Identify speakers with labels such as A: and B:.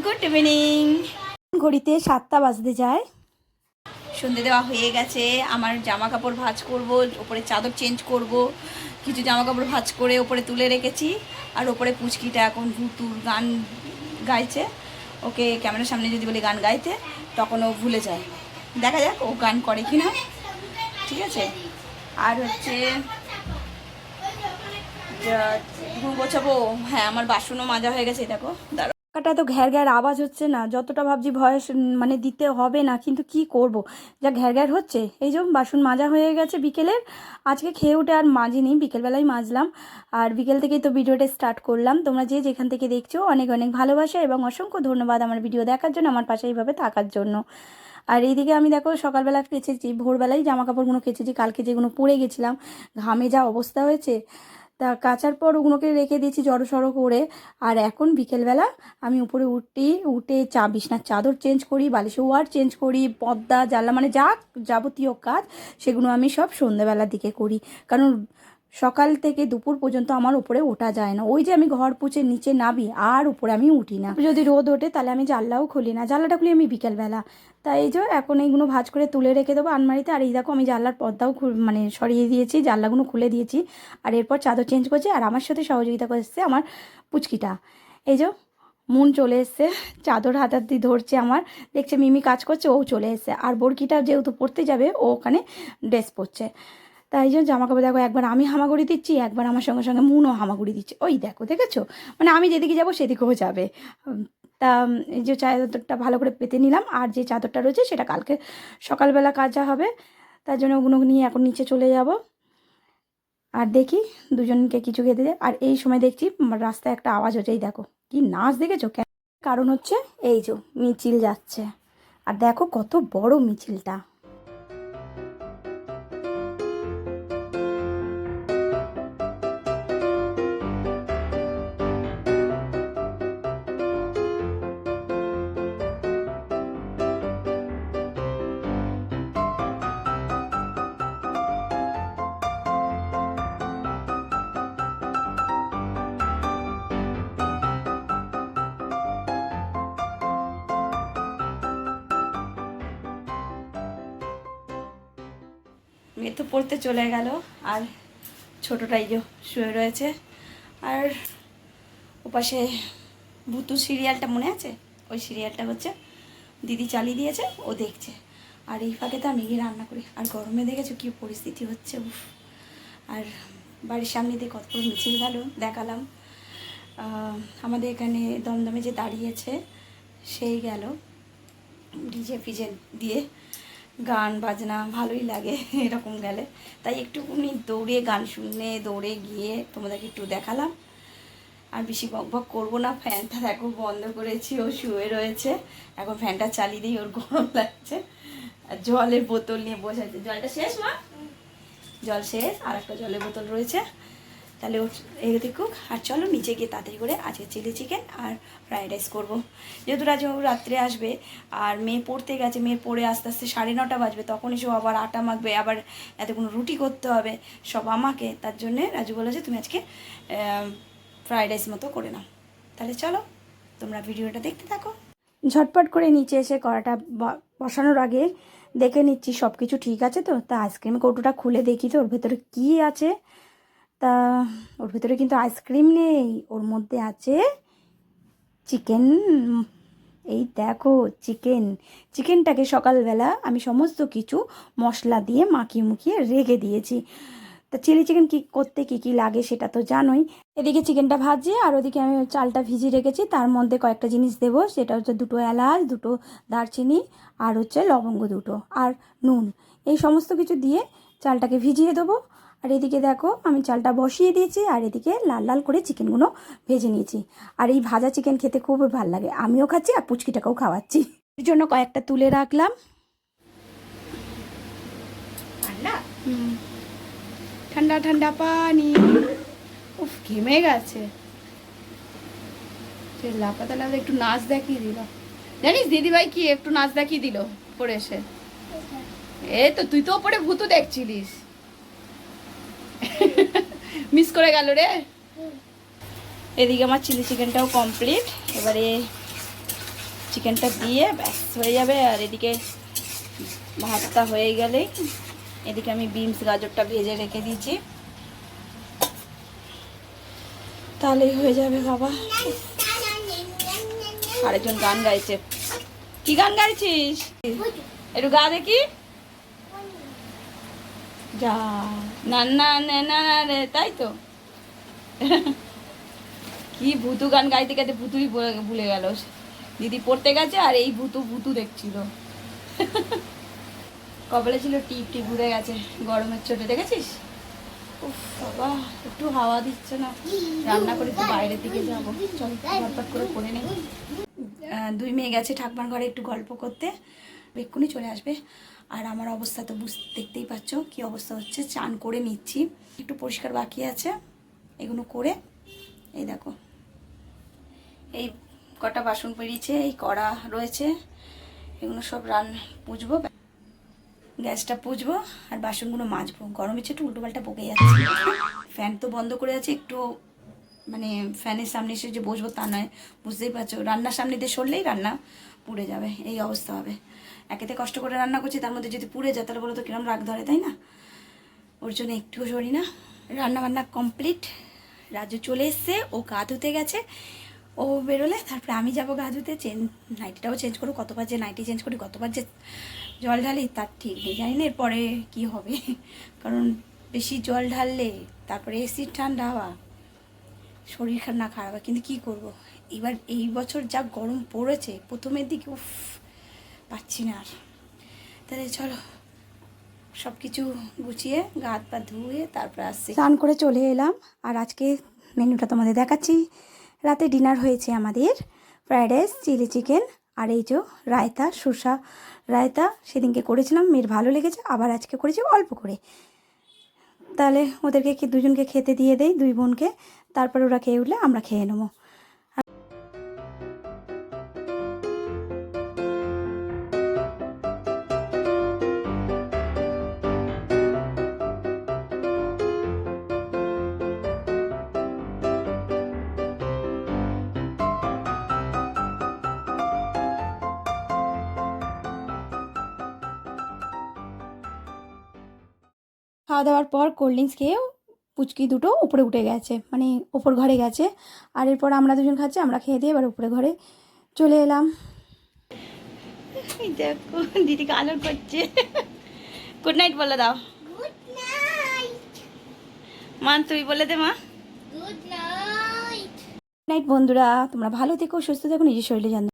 A: Good evening. ঘড়িতে 7টা বাজতে যায়। সন্ধে দেওয়া হয়ে গেছে। আমার জামা কাপড় ভাঁজ করব, ওপরে চাদর চেঞ্জ করব, কিছু জামা কাপড় ভাঁজ করে ওপরে তুলে রেখেছি। আর ওপরে পুচকিটা এখন ভুতুর গান গাইছে। ওকে ক্যামেরার সামনে যদি বলি গান গাইতে, তখন ও ভুলে যায়। দেখা যাক ও গান করে কি না, ঠিক আছে। আর হচ্ছে ঘুম গোছাবো। হ্যাঁ, আমার বাসনও মাজা হয়ে গেছে, দেখো। কাটা তো ঘ্যার ঘ্যার আওয়াজ হচ্ছে না, যতটা ভাবছি ভয়েস মানে দিতে হবে না, কিন্তু কি করব, যা ঘ্যার ঘ্যার হচ্ছে। এই যে বাসন মাজা হয়ে গেছে বিকেলের। আজকে খেয়ে উঠে আর মাজিনি, বিকেলবেলায় মাজলাম। আর বিকেল থেকেই তো ভিডিওটা স্টার্ট করলাম। তোমরা যে যেখান থেকে দেখছো অনেক অনেক ভালোবাসা এবং অসংখ্য ধন্যবাদ আমার ভিডিও দেখার জন্য, আমার পাশে এইভাবে থাকার জন্য। আর এইদিকে আমি দেখো সকালবেলা কেচেছি, ভোরবেলায় জামা কাপড়গুলো কেচেছি, কালকে যেগুলো পরে গেছিলাম, ঘামে যা অবস্থা হয়েছে। তা কাচার পর ওগুলোকে রেখে দিয়েছি জড়ো করে। আর এখন বিকেলবেলা আমি উপরে উঠে বিছনার চাদর চেঞ্জ করি, বালিশ ওয়ার চেঞ্জ করি, পর্দা জানলা মানে যা যাবতীয় কাজ সেগুলো আমি সব সন্ধ্যেবেলার দিকে করি। কারণ সকাল থেকে দুপুর পর্যন্ত আমার উপরে ওঠা যায় না। ওই যে আমি ঘর পুছে নিচে নামি আর উপরে আমি উঠি না। যদি রোদ ওঠে তাহলে আমি জানলাও খুলি না, জানলাটা খুলি আমি বিকেলবেলা। তাই এই যে এখন এইগুলো ভাঁজ করে তুলে রেখে দেবো আলমারিতে। আর এই দেখো আমি জানলার পর্দাও মানে সরিয়ে দিয়েছি, জানলাগুলো খুলে দিয়েছি। আর এরপর চাদর চেঞ্জ করছি। আর আমার সাথে সহযোগিতা করছে আমার পুচকিটা। এই যে মন চলে এসছে, চাদর হাতাহাতি ধরছে আমার, দেখছে মিমি কাজ করছে, ও চলে এসছে। আর বরকিটা যেহেতু পড়তে যাবে, ও ওখানে ড্রেস পরছে। তাই জন্য জামা কাপড় দেখো, একবার আমি হামাগুড়ি দিচ্ছি, একবার আমার সঙ্গে সঙ্গে মুনও হামাগুড়ি দিচ্ছে। ওই দেখো, দেখেছো, মানে আমি যেদিকে যাবো সেদিকেও যাবে। তা এই যে চাদরটা ভালো করে পেতে নিলাম। আর যে চাদরটা রয়েছে সেটা কালকে সকালবেলা কাচা হবে, তার জন্য ওগুলো নিয়ে এখন নিচে চলে যাব। আর দেখি দুজনকে কিছু খেতে দেয়। আর এই সময় দেখছি রাস্তায় একটা আওয়াজ হচ্ছে, এই দেখো কি নাচ, দেখেছো? কারণ হচ্ছে এই যে মিছিল যাচ্ছে। আর দেখো কত বড় মিছিলটা। মেয়ে তো পড়তে চলে গেল, আর ছোটোটাই যে শুয়ে রয়েছে। আর ওপাশে ভূতু সিরিয়ালটা মনে আছে, ওই সিরিয়ালটা হচ্ছে দিদি চালিয়ে দিয়েছে, ও দেখছে। আর এই ফাঁকে তো আমি গিয়ে রান্না করি। আর গরমে দেখেছো কী পরিস্থিতি হচ্ছে, উফ। আর বাড়ির সামনে দিয়ে কত বড় মিছিল গেল দেখালাম। আমাদের এখানে দমদমে যে দাঁড়িয়েছে সেই গেল ডিজে ফিজে দিয়ে, গান বাজনা ভালোই লাগে এরকম গেলে। তাই একটুখানি দৌড়ে গান শুনে দৌড়ে গিয়ে তোমাদেরকে একটু দেখালাম। আর বেশি বক বক করবো না। ফ্যানটা দেখো বন্ধ করেছি, ও শুয়ে রয়েছে। এখন ফ্যানটা চালিয়ে দিই, ওর গরম লাগছে। আর জলের বোতল নিয়ে বসে আছে। জলটা শেষ মা? জল শেষ, আর একটা জলের বোতল রয়েছে। তাহলে ও এগে দেখুক। আর চলো নিচে গিয়ে তাড়াতাড়ি করে আজকে চিলি চিকেন আর ফ্রাইড রাইস করবো। যেহেতু রাজবাবু রাত্রে আসবে, আর মেয়ে পড়তে গেছে, মেয়ে পড়ে আস্তে আস্তে 9:30 বাজবে, তখন এসে আবার আটা মাখবে, আবার এতগুলো রুটি করতে হবে সব আমাকে। তার জন্যে রাজু বলেছে তুমি আজকে ফ্রাইড রাইস মতো করে নাও। তাহলে চলো তোমরা ভিডিওটা দেখতে থাকো। ঝটপট করে নিচে এসে কড়াটা বসানোর আগে দেখে নিচ্ছি সব কিছু ঠিক আছে তো। তা আইসক্রিম কৌটোটা খুলে দেখি তো ওর ভেতরে কী আছে। তা ওর ভেতরে কিন্তু আইসক্রিম নেই, ওর মধ্যে আছে চিকেন। এই দেখো চিকেনটাকে সকালবেলা আমি সমস্ত কিছু মশলা দিয়ে মুখিয়ে রেখে দিয়েছি। তা চিলি চিকেন করতে কী লাগে সেটা তো জানোই। এদিকে চিকেনটা ভাজি, আর ওদিকে আমি চালটা ভিজিয়ে রেখেছি। তার মধ্যে কয়েকটা জিনিস দেবো, সেটা হচ্ছে 2টো এলাচ, 2টো দারচিনি, আর হচ্ছে লবঙ্গ 2টো, আর নুন। এই সমস্ত কিছু দিয়ে চালটাকে ভিজিয়ে দেবো। আর এদিকে দেখো আমি চালটা বসিয়ে দিয়েছি, আর এদিকে লাল লাল করে চিকেনগুলো ভেজে নিয়েছি। আর এই ভাজা চিকেন খেতে খুব ভালো লাগে, আমিও খাচ্ছি আর পুচকিটাকেও খাওয়াচ্ছি। এর জন্য কয়েকটা তুলে রাখলাম। ঠান্ডা ঠান্ডা পানি, উফ ঘেমে গেছে। লাপাতা লাপাতা একটু নাচ দেখিয়ে দিল, জানিস দিদিভাই কি একটু নাচ দেখিয়ে দিল পরে এসে। এই তো তুই তো ওপরে ভূতু দেখছিলিস, মিস করে গেল রে। এদিকে আমার চিলি চিকেনটাও কমপ্লিট। এবারে চিকেনটা দিয়ে ব্যাস হয়ে যাবে। আর এদিকে ভাতটা হয়ে গেলেই এদিকে আমি বিনস গাজরটা ভেজে রেখে দিয়েছি, তাহলেই হয়ে যাবে বাবা। আরেকজন গান গাইছে। কি গান গাইছিস? একটু গা দেখি। যা না না না না রে, তাই তো। কি ভুতু গান গাইতে গাইতে ভুতুই ভুলে গেল। দিদি পড়তে গেছে আর এই ভুতু ভুতু দেখছিল। কপালে ছিল টিপ টিপ ঘুরে গেছে গরমের চোটে, দেখেছিস? উফ বাবা, একটু হাওয়া দিচ্ছে না। রান্না করে একটু বাইরের দিকে যাবো, চল ঝটপট করে নেই। দুই মেয়ে গেছে ঠাকুমার ঘরে একটু গল্প করতে, এক্ষুনি চলে আসবে। আর আমার অবস্থা তো দেখতেই পাচ্ছ কি অবস্থা হচ্ছে। চান করে নিচ্ছি, একটু পরিষ্কার বাকি আছে, এগুলো করে এই দেখো এই কটা বাসন বেরিয়েছে, এই কড়া রয়েছে, এগুলো সব পুজবো, গ্যাসটা পুজবো আর বাসনগুলো মাজবো। গরমের একটু উল্টোপাল্টা বকে যাচ্ছে। ফ্যান তো বন্ধ করে আছে, একটু মানে ফ্যানের সামনে এসে যে বসবো তা নয়, বুঝতেই পারছো। রান্নার সামনে দিয়ে সরলেই রান্না পুড়ে যাবে, এই অবস্থা হবে। একেতে কষ্ট করে রান্না করছি, তার মধ্যে যদি পুড়ে যায় তাহলে বলো তো কিরম রাগ ধরে, তাই না? ওর জন্য একটুও সরি না। রান্না বান্না কমপ্লিট, রাজু চলে এসছে, ও গা ধুতে গেছে। ও বেরোলে তারপরে আমি যাবো গা ধুতে। নাইটিটাও চেঞ্জ করো, কতবার যে নাইটি চেঞ্জ করি, কতবার যে জল ঢালি তার ঠিক নেই। জানি না এরপরে কী হবে, কারণ বেশি জল ঢাললে তারপরে এসির ঠান্ডা হাওয়া, শরীর না খারাপ হয়। কিন্তু কী করব, এবার এই বছর যা গরম পড়েছে প্রথমের দিকে, উফ পাচ্ছি না আর। তাহলে চলো সব কিছু গুছিয়ে গা হাত পা ধুয়ে তারপর আসছি। স্নান করে চলে এলাম। আর আজকে মেনুটা তোমাদের দেখাচ্ছি। রাতে ডিনার হয়েছে আমাদের ফ্রায়েড রাইস, চিলি চিকেন আর এই যে রায়তা, শসা রায়তা। সেদিনকে করেছিলাম, মেয়ের ভালো লেগেছে, আবার আজকে করেছি অল্প করে। তাহলে ওদেরকে দুজনকে খেতে দিয়ে দেই, দুই বোনকে, তারপর ওরা খেয়ে উঠলে আমরা খেয়ে নেবো। খাওয়া দাওয়ার পর কোল্ড ড্রিঙ্কস খেয়ে পুচকি দুটো উপরে উঠে গেছে, মানে ওপর ঘরে গেছে। আর এরপর আমরা দুজন খাচ্ছি, আমরা খেয়ে দিয়ে এবার উপরে ঘরে চলে এলাম। দেখো দিদিকে আদর করছে। গুড নাইট বলে দাও। গুড নাইট মা, তুই বলে দে মা। Good night. নাইট বন্ধুরা, তোমরা ভালো থেকো, সুস্থ থেকো, নিজের শরীরে জানো।